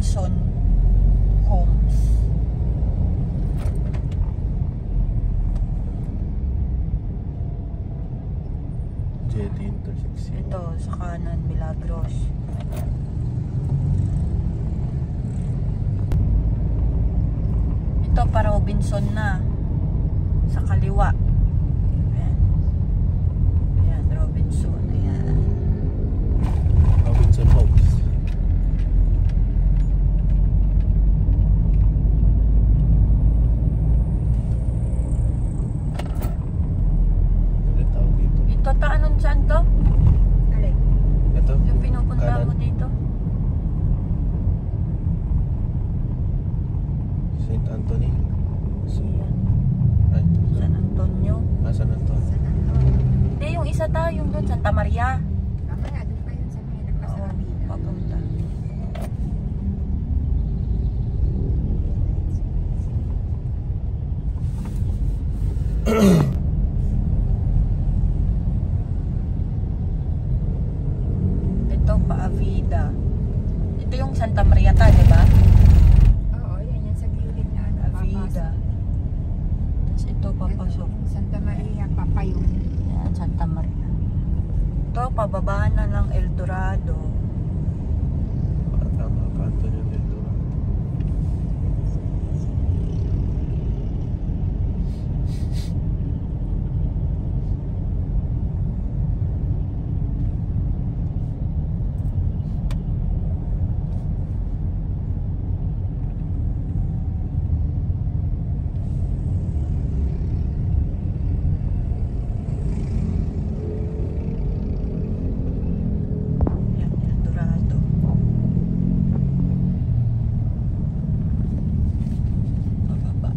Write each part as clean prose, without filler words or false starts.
Robinson Homes. Jetty intersection. Ito, sa kanan, Milagros. Ito pa Robinson na. Sa kaliwa. Ayan. Ayan, Robinson. Ayan. Robinson Homes. Ulit tawag dito. Ito, taanon saan to? Alay. Ito. Yung pinupunta Kanan. mo dito? St. Anthony. Ayan. Ay, San Antonio. San Antonio. San Antonio. Hindi, yung isa tayo, yung doon, Santa Maria. Mamaya, doon pa yun sa may Oo, nagpasarabida. papunta. Ito, Paavida. Ito yung Santa Maria ta, di ba? Oo, yan yan sa gilid na ano, Avida. Tapos ito, papasok. Ito, Santa Maria, Papayong. Yan, Santa Maria. Ito, pababa na ng El Dorado. Tama, kanto nyo dito. Yan, El Dorado. Pababa.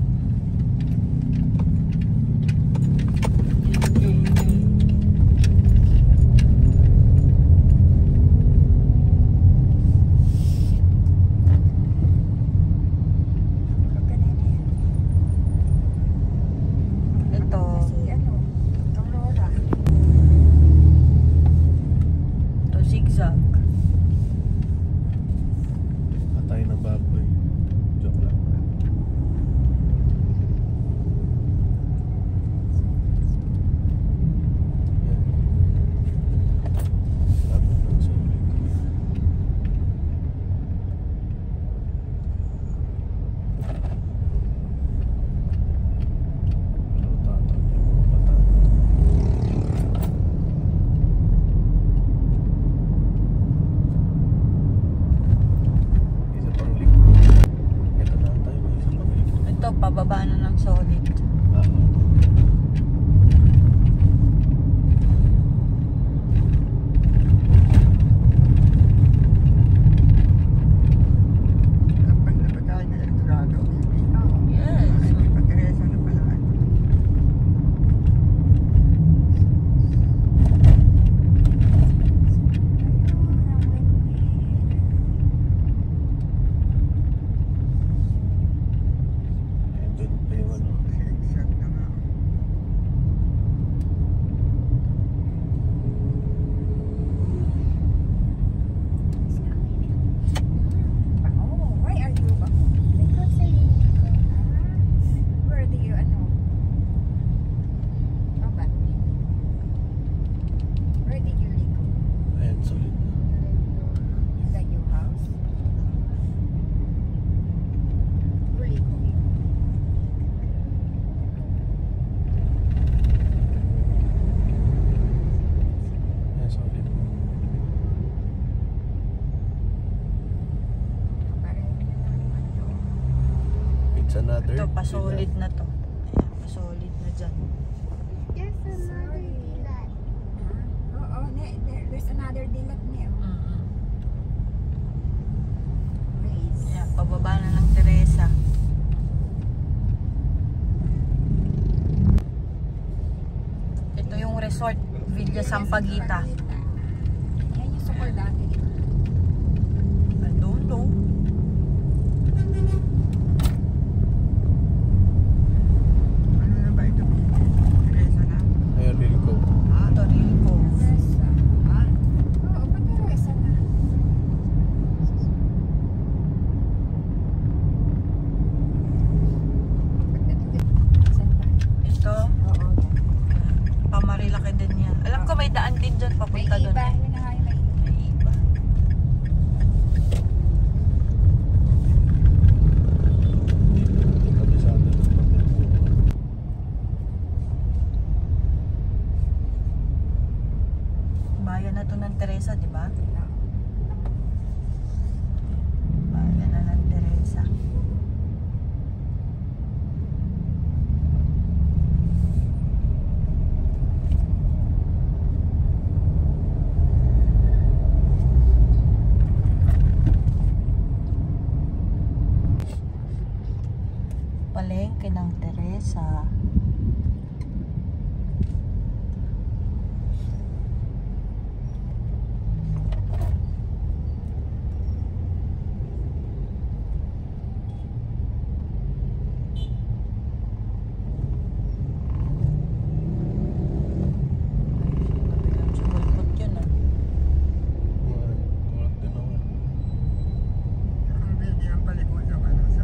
Magkanina yan. Ito, Kasi ano, Aurora. ito zigzag. Patay ng baboy. Joke lang. Yan. Lapit ng sulit. Ano tatawag yung mga bata? Isa pang likod. Ito na tayo, may isa pang likod. Ito, pababa na ng solid. Ah, Kapag napagkain na El Dorado. Oo. Yes. Ay, Pateresa na pala. ito pa yung ano. Zigzag na nga. Oh, why are you back? Because I where do you ano? Oh, ba't? Where did you live? Ayan, solid na. Is that your house? Really cool. Ayan, solid. Parang yun na lang ano. It's another. Ito, pasolid na to. Ayan, pasolid na dyan. There's another dilat. Oo, there's another dilat niya. Race. Ayan, pababa na ng Teresa. Ito yung resort, Villa Sampaguita. Yan yung sukol dati. I don't know. Ano na ba ito? Teresa na? Ayan, real ko. Ito, Rilco. Teresa. Oo, pa Teresa na. daan din dyan May papunta doon. iba. Yun na nga yung may iba. May iba. Kabisado ng pagkakuha. Bayan na to ng Teresa, di ba? Bayan na ng Teresa. Palengke ng Teresa. Sumulpot yun ah. Kulat din ako. Ang video ang palikod ng ano sa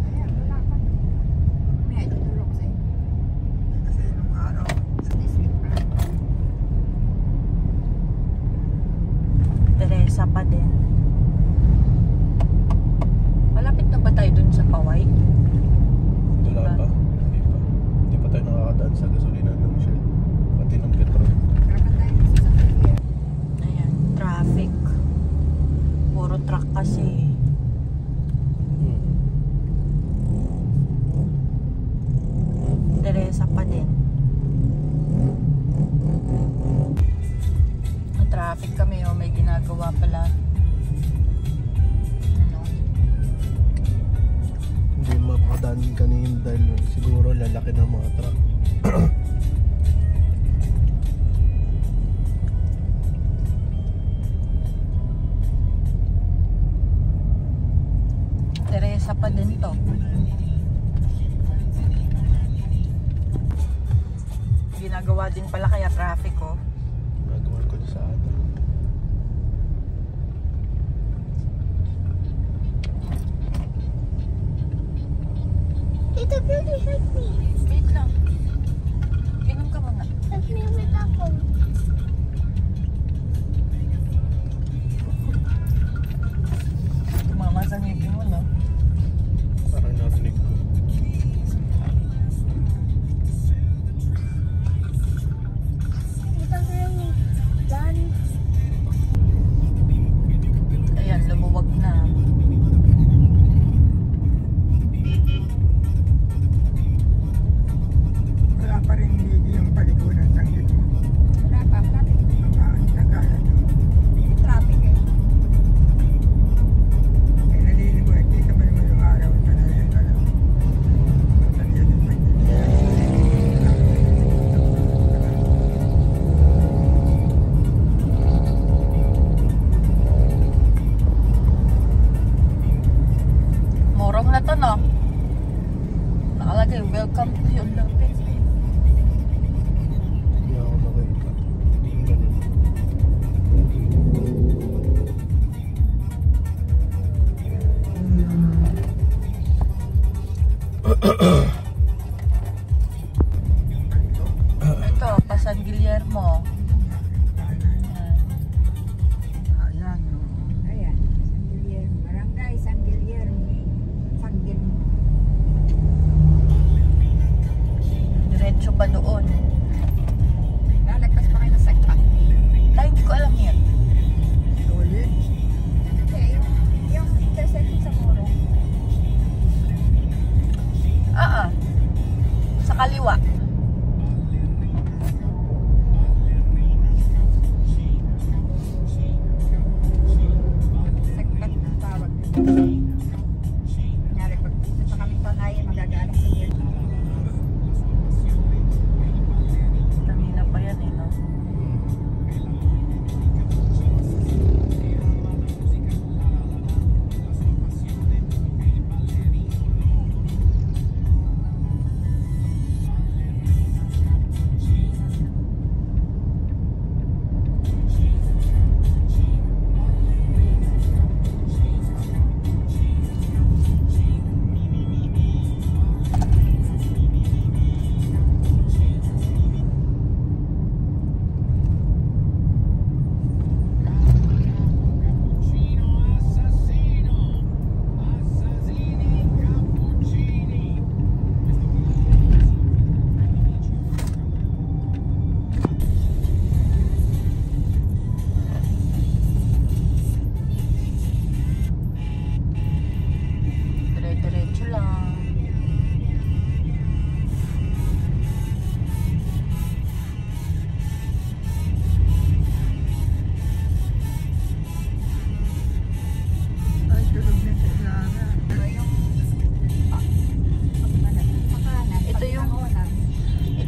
Ayan, wala pa. May tutulog sa'yo. kasi nung araw This week pa. Teresa pa din. Malapit na ba tayo dun sa Paway? Wala pa. Hindi pa. Hindi pa tayo nakakadaan sa gasolina ng Shell. Pati ng petrol. Karapan tayo sa Santander. Ayan, traffic. Puro truck kasi. Teresa pa din. Traffic kami oh, may ginagawa pala. Ano? Hindi makakadaan kanina dahil siguro lalaki ng mga truck. Teresa pa din to. Ginagawa din pala kaya traffic oh. Nagawa ko sa ata. Tita, really help me. Wait lang. Inom ka muna. Help me with that one. Tumama sa ngipin mo, no? Parang narinig ko. Tita, really done. Ayan, lumuwag na. wala pa rin video yung palikudan ng dito. Wala pa. Malapit. Ang kagaya nyo. May traffic eh. Ay naliligo eh. Kita ba naman yung araw na naliligo. Tanyan yung Morong na to, no? Nakalagay, welcome to your lapit. Hindi ako nakita. Yung ganun. Ito, pa San Guillermo. Ayan. Ayan. Ayan. San Guillermo. Barangay San Guillermo. San Guillermo. Diretso pa doon. Lalagpas pa kayo ng sagpak. Ay, hindi ko alam yan. Solid. Okay, yung intersection sa Moro. Sa kaliwa. Sagpak na tawag. Kunyari, pag dito pa kami panay, magagaling sa Guillermo. Kanina pa yan eh, no?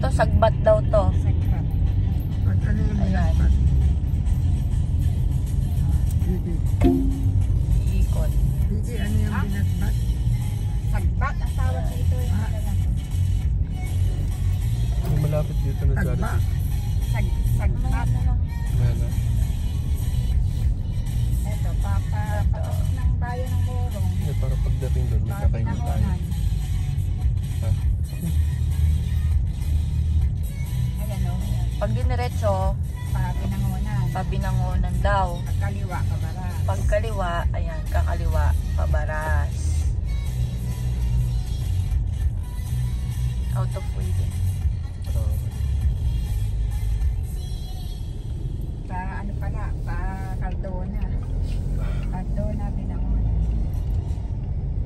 Ito, sagbat daw to. Sagbat. At ano yung Ayan. binatbat? Gigi. Iikot. Gigi, ano yung binatbat? Sagbat ang tawag dito. May malapit dito na Tagba. Jollibee. Sagbat. Mela. Ito, papasok ng bayan ng Morong. Hindi, para pagdating doon, may sakay na tayo. Pinangonan. Ha? Ayan o. Pag diniretso, Pinangonan. pabinangonan daw. Kaliwa ka bara. Pag kaliwa, ayan, kakaliwa, pabaras. Out of way din. Pa ano pala, pa Cardona. Cardona, Pinangonan.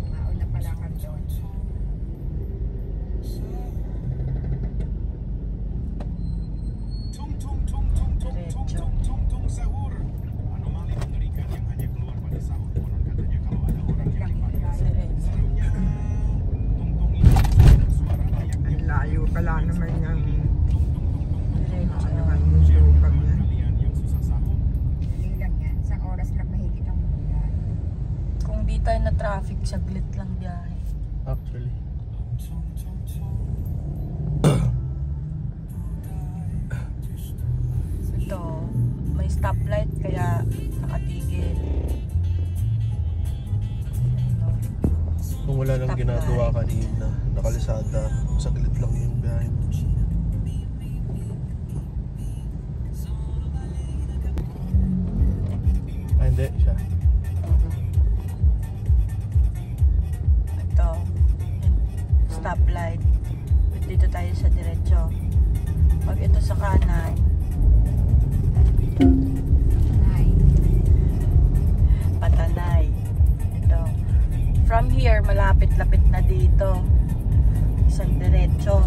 Mauna pala Cardona. Diretso. Lang Diretso. Ang layo pala naman yung Diretso. ano man yung lupag yan. Dali lang yan. Isang oras lang mahigit ang bulan. Kung di tayo na traffic, saglit lang biyahe. Actually. Ito, may stoplight kaya nakatigil. Ano, Kung wala nang Top ginagawa line. kanina, nakalisada, saglit lang yung biyahe. Ah, hindi, siya. ito, stoplight. Dito tayo sa diretso. Pag ito sa kanan, Ay. patanay. Ito. From here, malapit-lapit na dito. Isang diretso.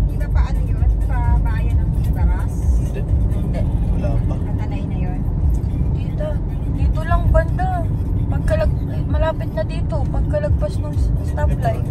Di ba pa ano yun? Pa bayan ng Baras? Hindi, Hindi. wala pa. Katanay na yun? Dito. Dito lang banda. Malapit na dito. Pagkalagpas ng stoplight.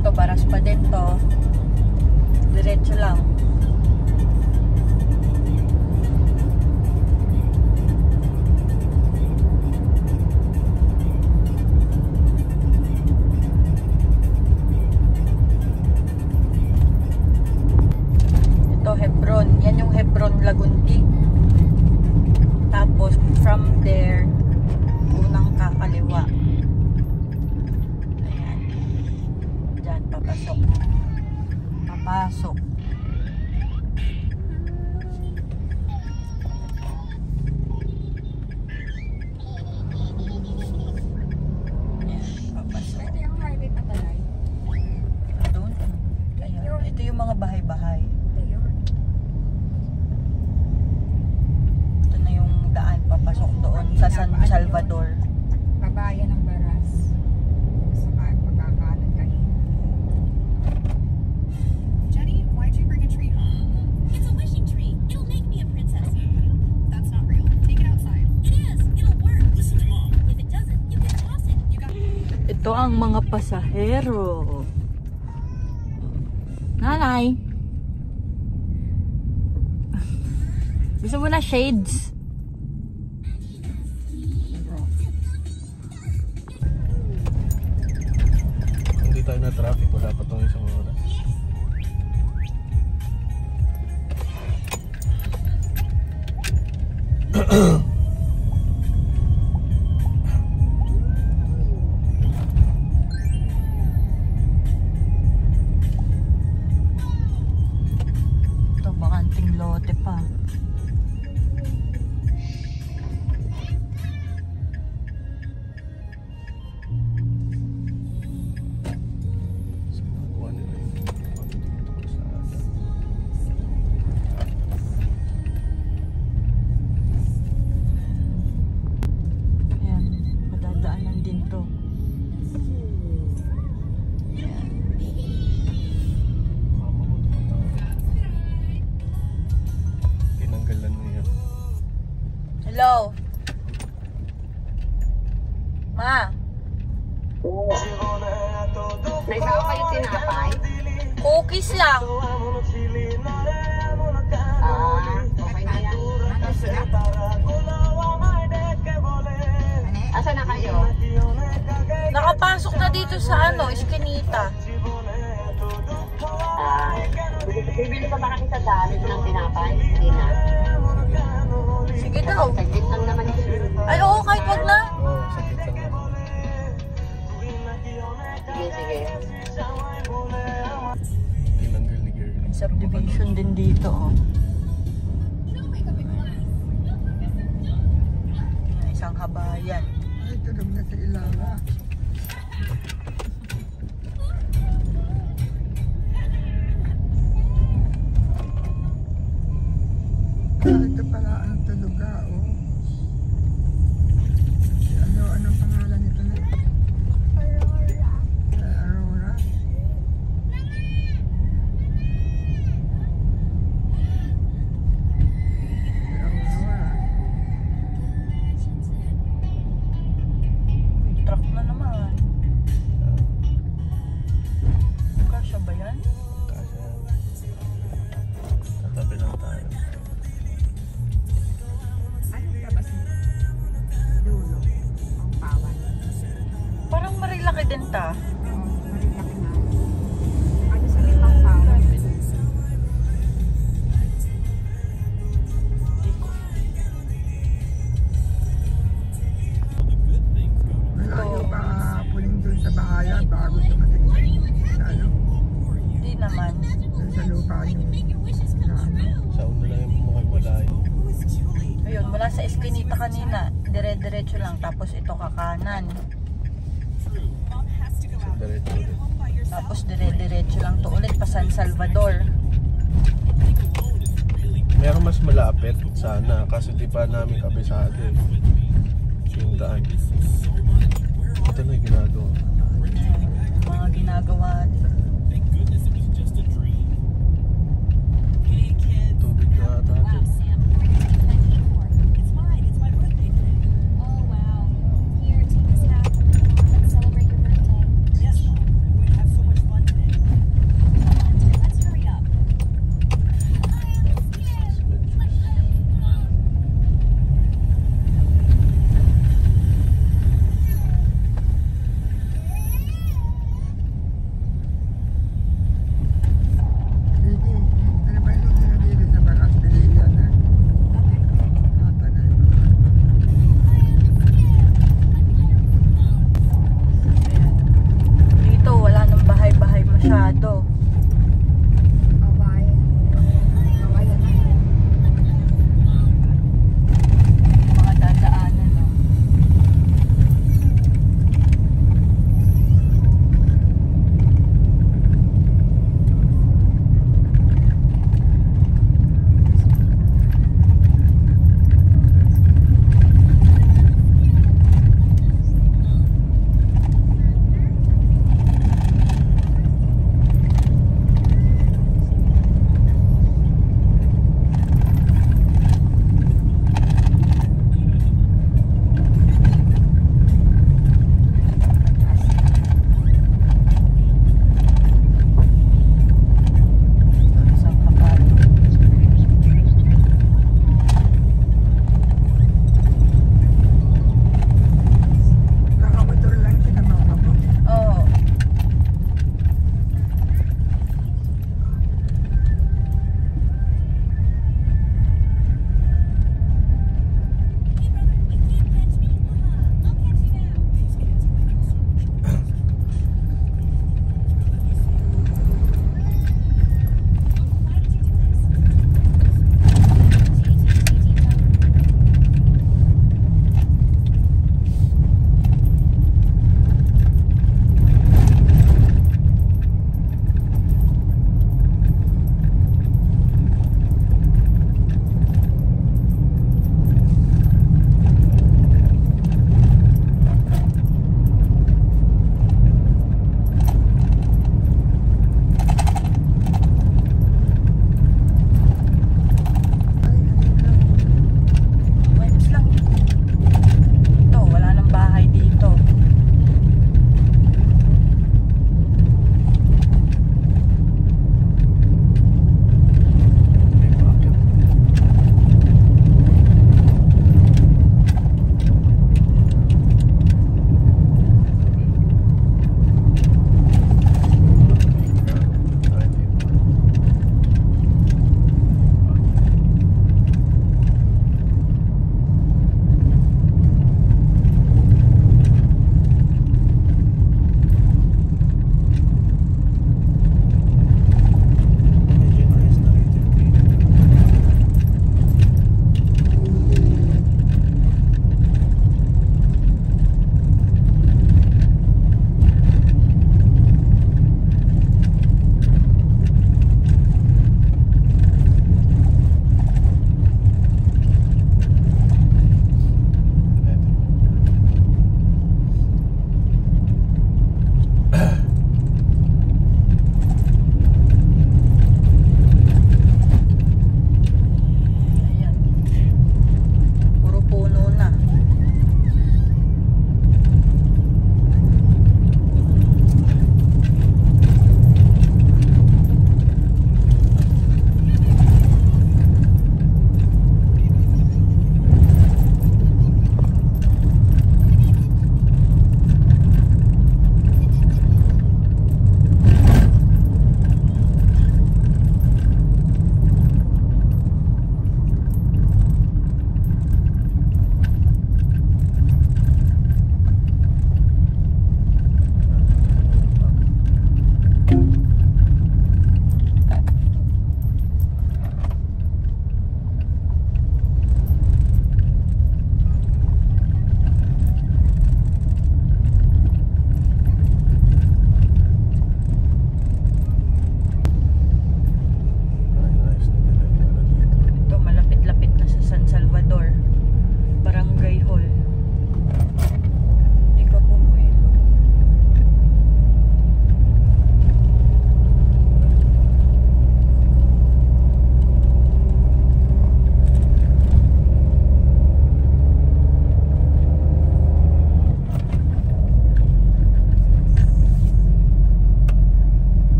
Ito, baras pa din to. Diretso lang. Ito, Hebron. Yan yung Hebron Lagunti. Tapos, from there, unang kakaliwa. Ayan. Diyan, papasok. Papasok. Ayan, papasok. Ito yung highway Katanay. Doon. Ayan. Ito yung mga bahay-bahay. Ito yun. Ito na yung daan papasok doon sa San Salvador. Pabayan ng Baras. Sa pagkakanan kanina. Jenny, why'd you bring a tree home? It's a wishing tree. It'll make me a princess. That's not real. Take it outside. It is. It'll work. Listen to Mom. If it doesn't, you can toss it. You got. Ito ang mga pasahero. Nanay. Gusto mo na shades? Kung di tayo na traffic, wala pa itong isang oras. Ito, bakanting lote pa. So, nagawa nila yung dito kalsada. Ayan, madadaanan din to. Mama mo tumatawag. Tinanggalan mo yan. Hello? Ma? May bawa kayo tinapay? Cookies lang. Okay na yan. Asa na kayo? Nakapasok na dito sa Eskinita. Bibili pa ba kami sa dami ng tinapay? Hindi na. Sige daw. Saglit lang naman yun. Ay, oo, kahit wag na. Oo, sakit lang yan. Sige. Tinanggal ni Girlie. Subdivision din dito, oh. Isang habayan. Ay, tulog na sa ilawa. Ito pala ang tuluga, oh. Anong pangalan nito na? Aurora. Aurora. Aurora. May truck na naman. Kasya ba yan? Kasi tatabi lang tayo. Anong labas mo? Dulo. Ang pawan. Parang marilaki din ta. Marilaki na. Ano sa limang pawan? Malayo pa puling dun sa bahayan bago dumating sa ano, Hindi naman. dun sa lupa yung na ano. Sa una lang yung mukhang malayo. Ayun, mula sa Eskinita kanina, dire-diretso lang. Tapos ito kakanan. Sa diretso ulit. Tapos dire-diretso lang to ulit pa San Salvador. Meron mas malapit sana kasi di pa namin kabisado eh. Yung daan. Ito na yung ginagawa. Mga ginagawa. Tubig na ata dyan. Sam, we're gonna take that cake for. It's mine. It's my birthday today. Oh wow. Here, take this half. Let's celebrate your birthday. Yes, Mom. We're going to have so much fun today. Come on, dear. Let's hurry up.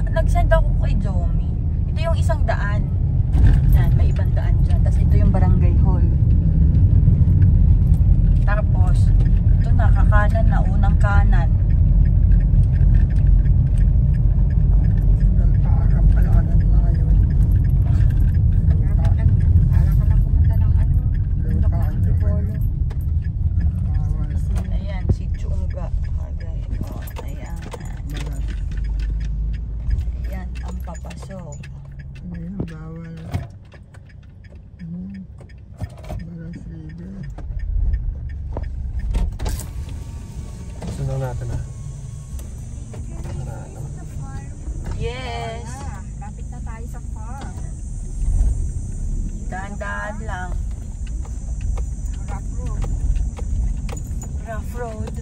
nag-send ako kay Jomi. Ito yung isang daan. Yan, may ibang daan dyan. Tapos ito yung barangay hall. Tapos, ito na, kakanan na, unang kanan. Nagpaakap pala ka ng mga yun. Para ka lang pumunta ng ano, bundok ng Lupa, Antipolo. bawal. Ayan, si Chunga. Agay. Oh, ayan. Balat. Ayan, ang papasok. Ngayon, bawal. Balas river. Sunod natin na. Para ano. Yes. Ah, lapit na tayo sa farm. Dahan-dahan lang. Rough road. Rough road.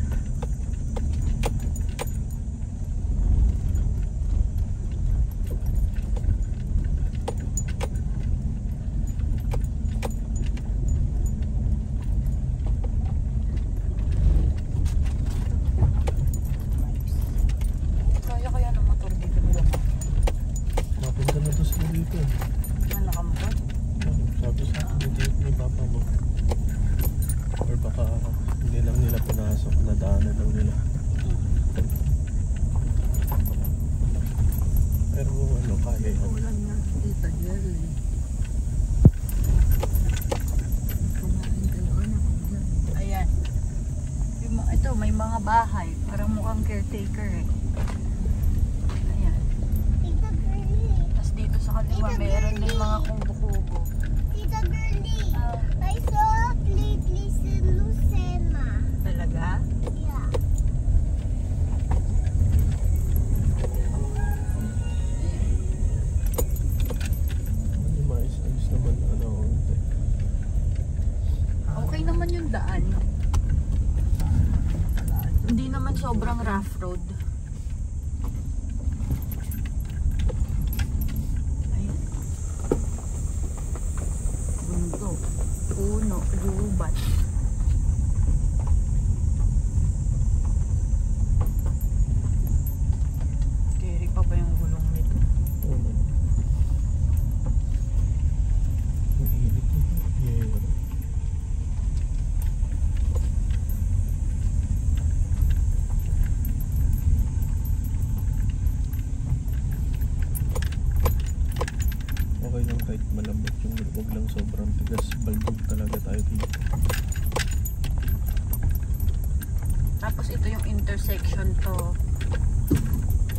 Kaya ng motor dito nila. Mapunta na to sila dito. Malaka mo to? Sabi sa akin dito ni Papa mo. Or baka hindi lang nila pinasok, nadaanan lang nila. Pero ano, kaya yan. Ulan nga, Tita Jerry. Kumain kayo na kung yan. Ayan. Ito, may mga bahay. Parang mukhang caretaker eh. Ayan. Tita Girlie. Tapos dito sa kaliwa, meron din mga kubo-kubo. Tita Girlie. Ah, I saw lately si Lucena. talaga? Yeah. Hindi mais-ayos naman ano. Okay naman yung daan. Hindi naman sobrang rough road. Ayun. Bundok, puno, gubat. Keri pa ba yung gulong nito? Ano? Ang init eh. Yeah. Okay lang kahit malambot yung huwag lang sobrang tigas. Balbog talaga tayo dito. Tapos ito yung intersection to.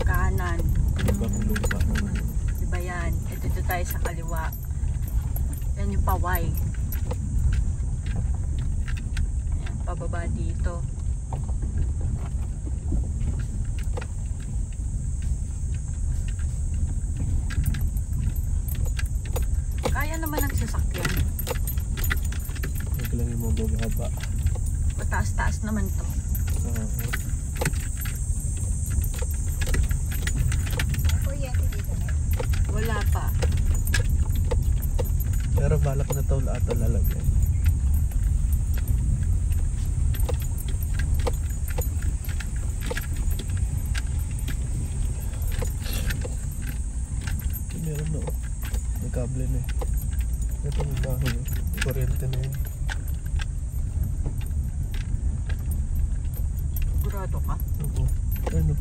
Kanan. Ibang lupa naman. Diba yan? Ito tayo sa kaliwa. Yan yung paway. Yan, pababa dito. Kaya naman ang sasakyan. Huwag lang yung mabababa. Mataas-taas naman to. Kuryente dito na. Wala pa. Pero balak na taon ata lalagyan. Meron na oh. May kable na eh. Ito may bahay oh. May kuryente na yun. Sigurado ka? Oo. Ano?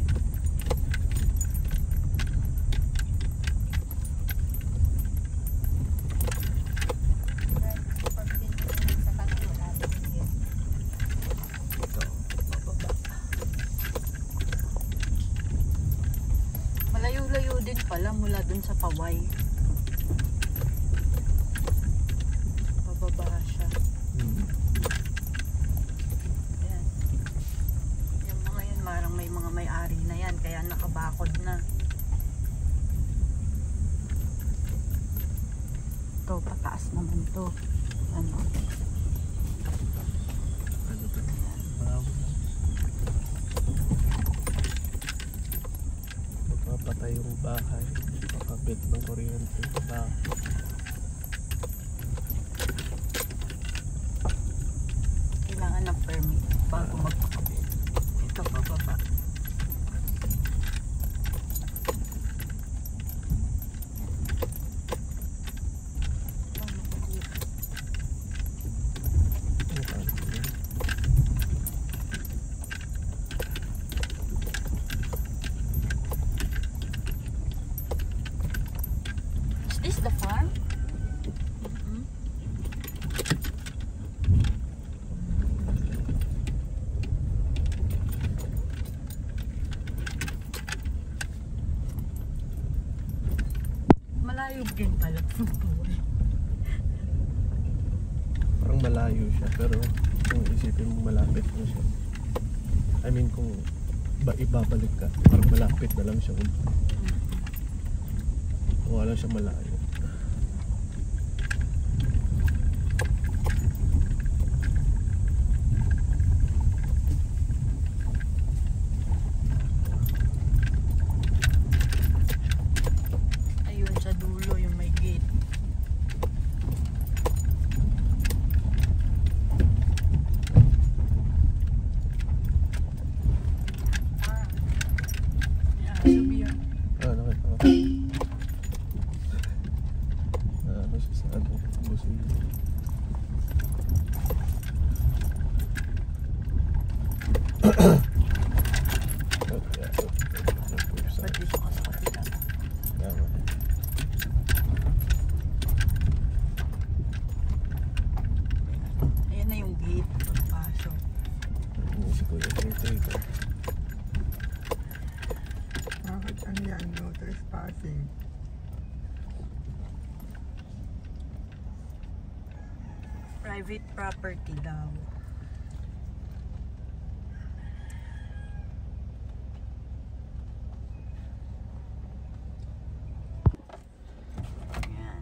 Sa kanto, lapit din. Ito, pababa. Malayo-layo din pala mula dun sa paway. Pababa siya. Ayan. Yung mga yan, marang may mga may-ari na yan. Kaya nakabakod na. Ito, pataas naman to. Ano? Ano to? Bravo na. Magpapatay yung bahay. Pakabit ng kuryente. Kailangan ng permit bago magpakabit. Ito pababa. this the farm? Malayo din pala. Parang malayo siya, pero kung isipin mo malapit na siya. I mean, kung ibabalik ka, parang malapit na lang siya. Wala siya malayo. Ayun sa dulo yung may gate. Sabi yun. Nakita ko. Ano siya sa ano? Busin. Ba't dito ka sa kapila? Ayan na yung gate. Pagpasok. Si Kuya ito. Bakit ano yan? No trespassing. Private property daw. Ayan.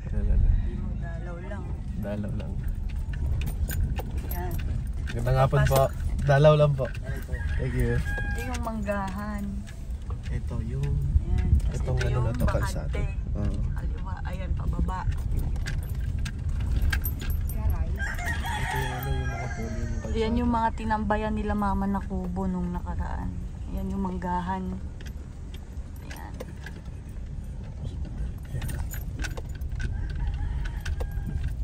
Hindi mo dalaw lang. Dalaw lang. Ayan. Ganda nga po. Dalaw lang po. Thank you. Ito yung manggahan. Ito yung... Ayan. Tapos Itong ito ano yung na to, kalsada. bakante. Oo. Kaliwa. Ayan, pababa. Garay. Ito yung ano yung mga puno yung kalsada. Ayan yung mga tinambayan nila mama na kubo nung nakaraan. Ayan yung manggahan. Ayan.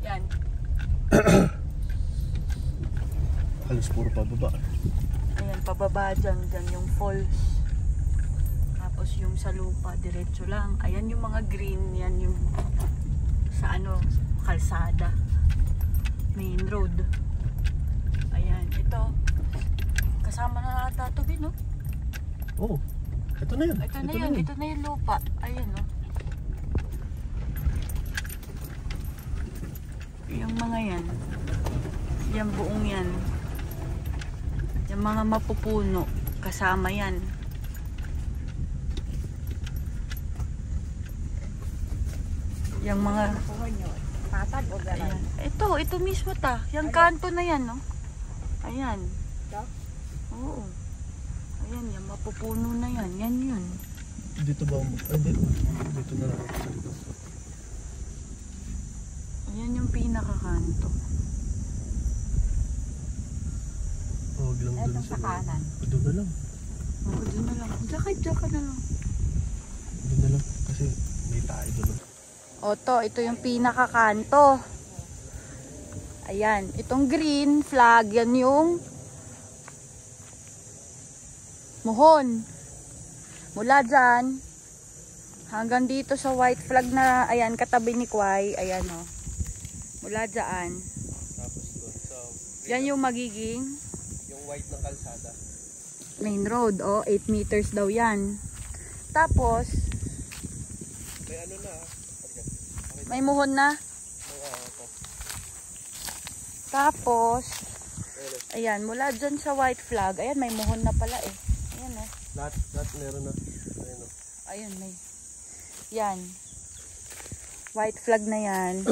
Yan. Halos puro pababa. Ayan, pababa dyan. Dyan yung falls. Tapos yung sa lupa, diretso lang. Ayan yung mga green. Yan yung sa ano, kalsada. Main road. Ayan, ito. Kasama na ata ito, no? Oh, ito na yun. Ito na yun. Ito na yung lupa. Ayan, no? Yung mga yan. Yan buong yan. Yung mga mapupuno. Kasama yan. Yung mga... Kuha nyo. Patag o garay? Ayan. Ito mismo ta. Yung kanto na yan, no? Ayan. Ito? Oo. Ayan, yung mapupuno na yan. Yan yun. Dito ba? Dito na lang ako sa likod. Ayan yung pinakakanto. Huwag lang dun Itong sa kanan. Doon na lang. Oo, doon na lang. Diyan ka na lang. Doon na lang. Kasi may tayo doon. Ito yung pinakakanto. Ayan, itong green flag, yan yung muhon. Mula dyan, hanggang dito sa white flag na, ayan, katabi ni Kwai, ayan o. Mula dyan. Tapos doon sa... Yan yung magiging Yung white na kalsada. main road, 8 meters daw yan. Tapos, May ano na. may muhon na. Tapos, ayan, mula dyan sa white flag, ayan, may muhon na pala eh. Ayan o. Lahat meron na. Ayun o. Ayun, may. Yan. White flag na yan.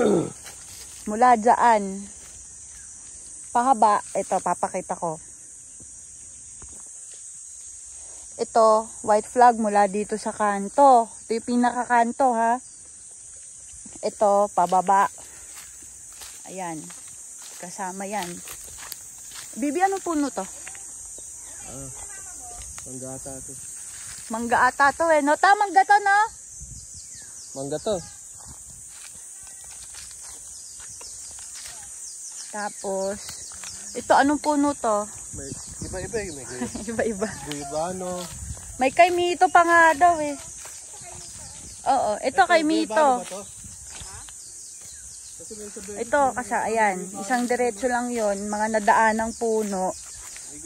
Mula dyan. Pahaba. Ito, papakita ko. Ito, white flag mula dito sa kanto. Ito yung pinakakanto, ha. Ito, pababa. Ayan. Kasama yan. Bibi, ano puno to? Mangga ata to. Mangga ata to eh. No, mangga to, no? Mangga to. Tapos, ito, anong puno to? May iba-iba eh. May Iba-iba. guyabano. May kaimito pa nga daw eh. Oo, ito kay Mito. Ito, kasi ayan, isang diretso lang yon, mga nadaan ng puno.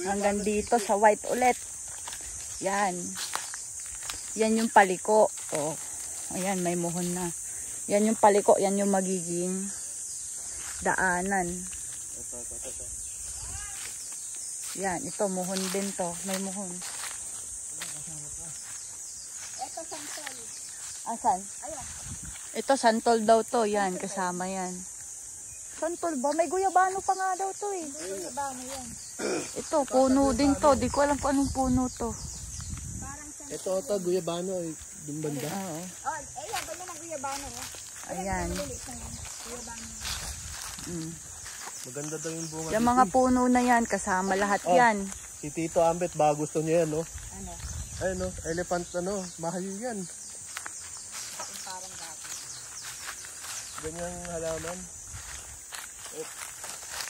Hanggang dito sa white ulit. Yan. Yan yung paliko. Oh. Ayan, may muhon na. Yan yung paliko, yan yung magiging daanan. Yan, ito, muhon din to. May muhon. Ito, santol. Asan? Ayan. Ito, santol daw to. Yan, kasama yan. Santol ba? May guyabano pa nga daw to eh. Ito, ba mo yan? Ito, puno din to. Di ko alam kung anong puno to. Parang santol. Ito ata, guyabano ay yung banda. Oo. Oh, ayan, ganyan ang guyabano. Ayan. Guyabano. Mm. Maganda daw yung bunga. Yung mga puno na yan, kasama lahat yan. Si Tito Ambet, baka gusto niya yan, no? Ano? Ayun, no? Elephant, ano? Mahal yan. Parang dati. Ganyang halaman.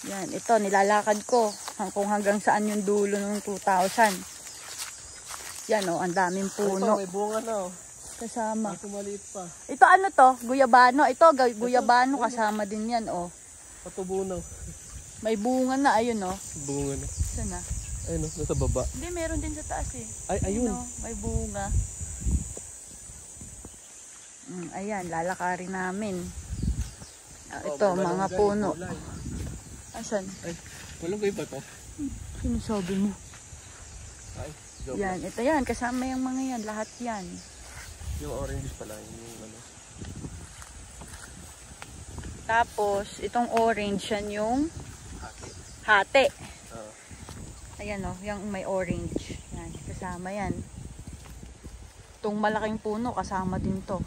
Yan, ito, nilalakad ko. Kung hanggang saan yung dulo ng 2,000. Yan, oh, ang daming Ito, puno. may bunga na, oh. Kasama. Kaso maliit pa. Ito, ano to? Guyabano. Ito, guyabano. Kasama din yan, oh. Patubunaw. May bunga na, ayun, oh. Bunga na. Saan na? Ayun, no? Nasa baba. Hindi, meron din sa taas, eh. Ay, ayun. Ayun, oh, may bunga. Ayan, lalakarin namin. Ito, mga puno. Asan? Ay, malunggay ba to? Sinasabi mo? Ay, joke. Yan, ito yan. Kasama yung mga yan. Lahat yan. Yung oranges pala, yung ano. Tapos, itong orange yan yung hati. Oo. Ayan o, yung may orange. Yan, kasama yan. Itong malaking puno, kasama din to.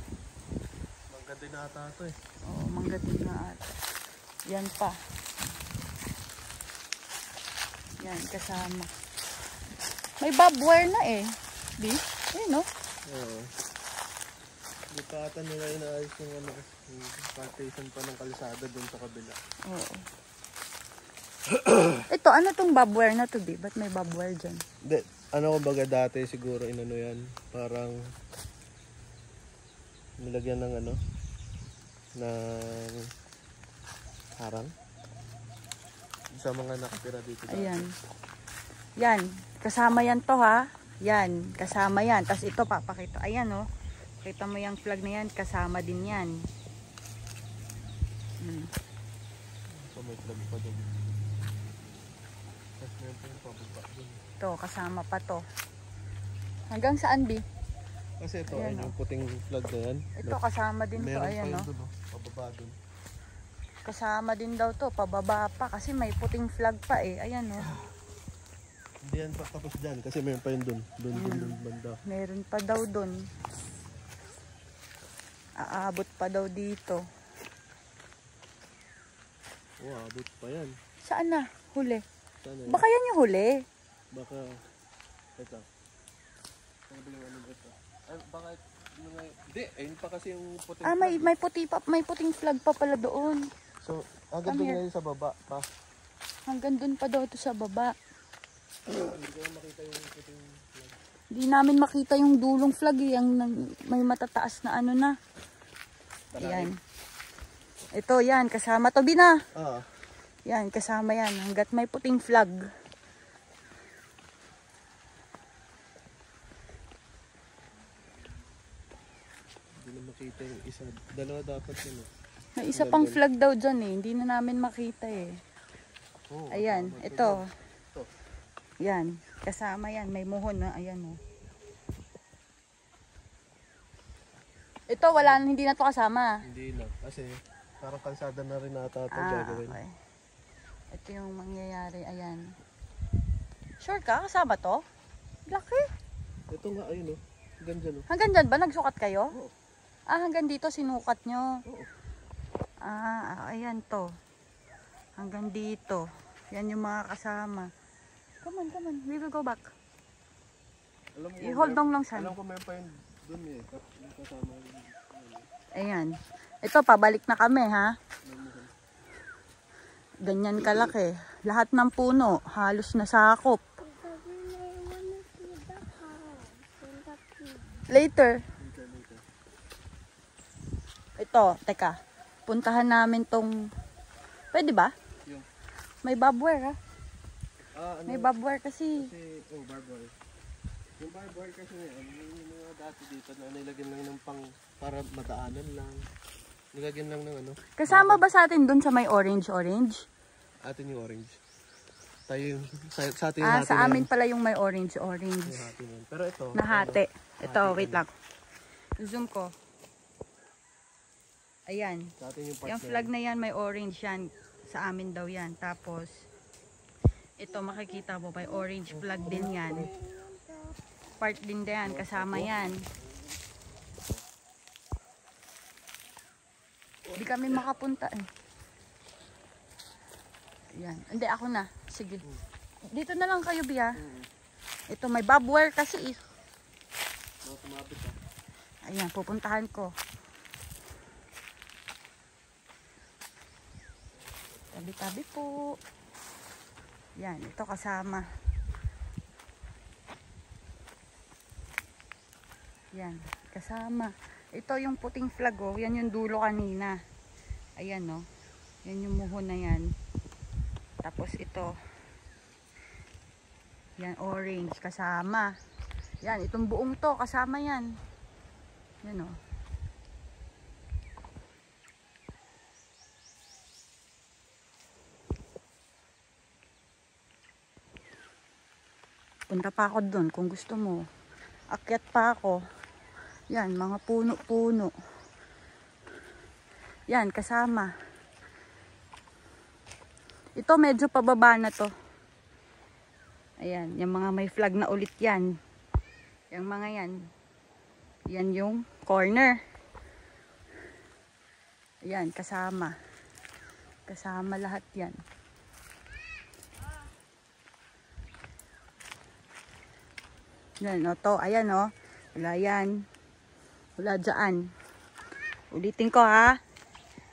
Mangga din ata ito eh. Oo, mangga din na ata. Yan pa. Yan, kasama. May barbwire na eh. Di? Ayun o. Oo. Hindi pa ata nila inaayos yung ano, yung partition pa ng kalsada dun sa kabila. Oo. Ito, ano tong barbwire na to, Bi? Ba't may barbwire dyan? Hindi, ano kumbaga dati siguro inano yan, parang nilagyan ng ano, ng harang sa mga nakatira dito. Ayan. Yan. Kasama yan to ha. Yan. Kasama yan. Tapos ito papakita. Ayan o. Oh. Kita mo yung flag na yan. Kasama din yan. So may flag pa dun. Tapos meron pa yung pababa dun. Ito. Kasama pa to. Hanggang saan, Bi? Kasi ito, Ayan, ayun, yung puting flag na yan. Ito kasama din to. Meron pa Ayan yun o. dun, pababa dun. Kasama din daw to. Pababa pa. Kasi may puting flag pa eh. Ayan o. Hindi yan pa tapos dyan kasi meron pa yun dun. Dun banda. Meron pa daw dun. Aabot pa daw dito. Oo, abot pa yan. Saan na? Huli. Sana yan. Baka yan yung huli. Baka, ito. Ano ba yung ano ito? Ay, baka, hindi, ayun pa kasi yung puting Ah, may flag. puti pa, may puting flag pa pala doon. So, agad Come doon here. ngayon sa baba pa. Hanggang doon pa daw to sa baba. Hindi ko makita yung puting flag. Hindi namin makita yung dulong flag eh. Yung may matataas na ano na. Ayan. Ito yan, kasama to Bina. Ah, Yan, kasama yan. Hanggat may puting flag. hindi na makita yung isa. Dalawa dapat yun eh. May isa pang flag daw dyan eh. Hindi na namin makita eh. Oh, Ayan, kasama ito. Ito. Yan, kasama yan. May muhon na. Ayan oh. Ito, wala, hindi na to kasama. Hindi lang. Kasi parang kalsada na rin ata ito gagawin. Okay. Ito yung mangyayari. Ayan. Sure ka? Kasama to? Laki. Ito nga, ayun oh. Hanggang dyan oh. Hanggang dyan ba? Nagsukat kayo? Oo. Ah, hanggang dito sinukat nyo. Oo. Ah, ayan to. Hanggang dito. Yan yung mga kasama. Come on, come on. We will go back. Alam ko, I-hold on lang sana. alam ko meron pa yun dun eh. Yung kasama yun. Ayan. Ito, pabalik na kami, ha? Ganyan kalaki. Lahat ng puno, halos nasakop. Later. Ito, teka. Puntahan namin tong... Pwede ba? Yung, May barbware ha. ano, May barbware kasi. kasi, barbwire. Yung barbwire kasi ngayon, yung mga dati dito na nilagyan lang ng pang, para madaanan lang. Nilagyan lang ng ano. Kasama ba sa atin dun sa may orange? Atin yung orange. Tayo yung, sa atin yung Ah, hati sa na amin yan. pala yung may orange. Yung hati na yan. Pero ito. Nahati. Ito, Hati wait yan. lang. Zoom ko. Ayan. Sa atin yung part Yung flag na yan, may orange yan. Sa amin daw yan. Tapos, ito makikita mo, may orange flag din yan. Part din yan, kasama yan. Hindi kami makapunta eh. Ayan. Hindi, ako na. Sige. Dito na lang kayo, Bia. Ito, may barbwire kasi eh. Mga tumapit ka. Ayan, pupuntahan ko. Tabi-tabi po. Yan, ito kasama. Yan, kasama. Ito yung puting flag oh. Yan yung dulo kanina. Ayan oh. Yan yung muho na yan. Tapos ito. Yan, orange. Kasama. Yan, itong buong to. Kasama yan. Yan oh. Punta pa ako doon kung gusto mo. Akyat pa ako. Yan, mga puno-puno. Yan, kasama. Ito medyo pababa na to. Ayan, yung mga may flag na ulit yan. Yung mga yan. Yan yung corner. Ayan, kasama. Kasama lahat yan. Yan, o to. Ayan, o. Wala yan. Wala dyan. Ulitin ko, ha.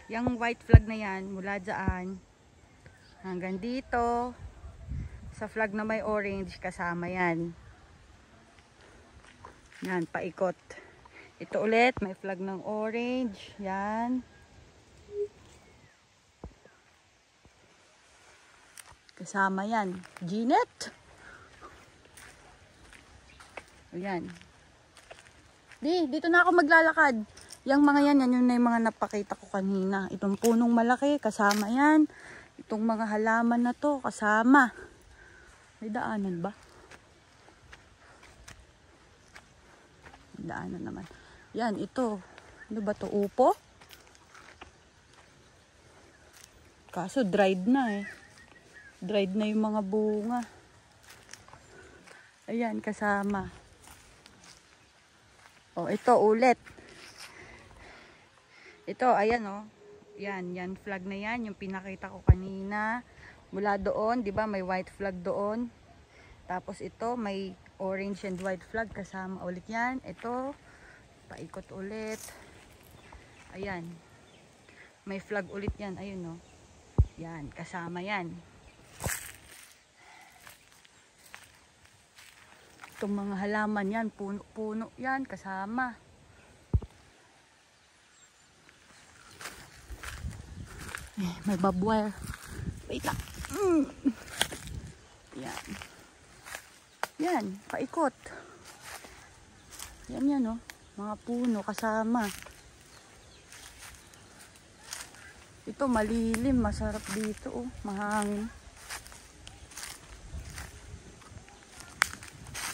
Yung white flag na yan, mula dyan. Hanggang dito. Sa flag na may orange, kasama yan. Yan, paikot. Ito ulit, may flag ng orange. Yan. Kasama yan. Jeanette. Ayan. Dito na ako maglalakad. Yung mga yan, yan yung mga napakita ko kanina. Itong punong malaki, kasama yan. Itong mga halaman na to, kasama. May daanan ba? May daanan naman. Yan, ito. Ano ba to? Upo? Kaso dried na eh. Dried na yung mga bunga. Ayan, kasama. Oh, ito ulit. Ito, ayan oh. Yan flag na yan, yung pinakita ko kanina. Mula doon, 'di ba? May white flag doon. Tapos ito, may orange and white flag kasama ulit 'yan. Ito, paikot ulit. Ayan. May flag ulit 'yan, ayun oh. Yan, kasama 'yan. Itong mga halaman yan, puno-puno yan, kasama. Eh, may barbwire. Wait lang. Yan. Yan, paikot. Yan oh. Mga puno, kasama. Ito, malilim, masarap dito oh. Mahangin.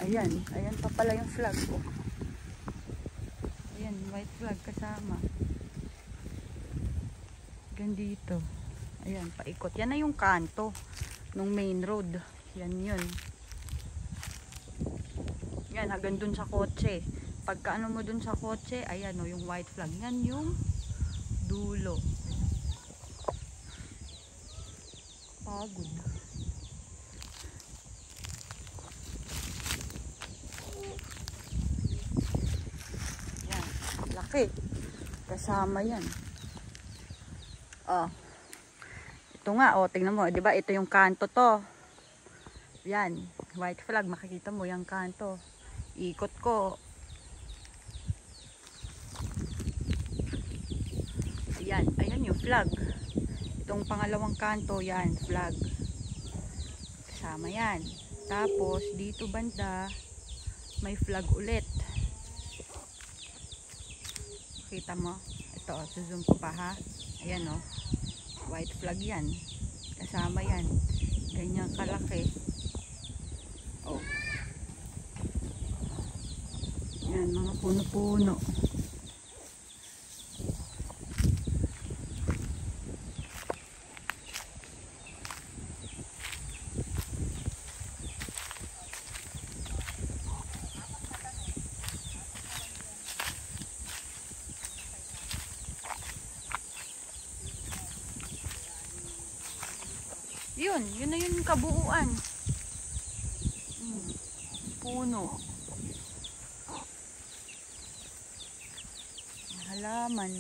Ayan pa pala yung flag ko. Ayan, white flag kasama. Gandito. Ayan, paikot. Yan na yung kanto ng main road. Yan yun. Yan, hanggang dun sa kotse. Pagka ano mo dun sa kotse, ayan o, yung white flag. Yan yung dulo. Pagod. Laki. Kasama yan. Oh. Ito nga, oh, tingnan mo, 'di ba? Ito yung kanto to. Yan, white flag, makikita mo yung kanto. Ikot ko. yan. Ayan yung flag. Itong pangalawang kanto, yan, flag. Kasama yan. Tapos, dito banda, may flag ulit. Kita mo? Ito, zoom ko pa ha. Ayan o. White flag yan. Kasama yan. Ganyan kalaki. Oh. Yan, mga puno-puno. Yun na yun yung kabuuan. Puno. Halaman.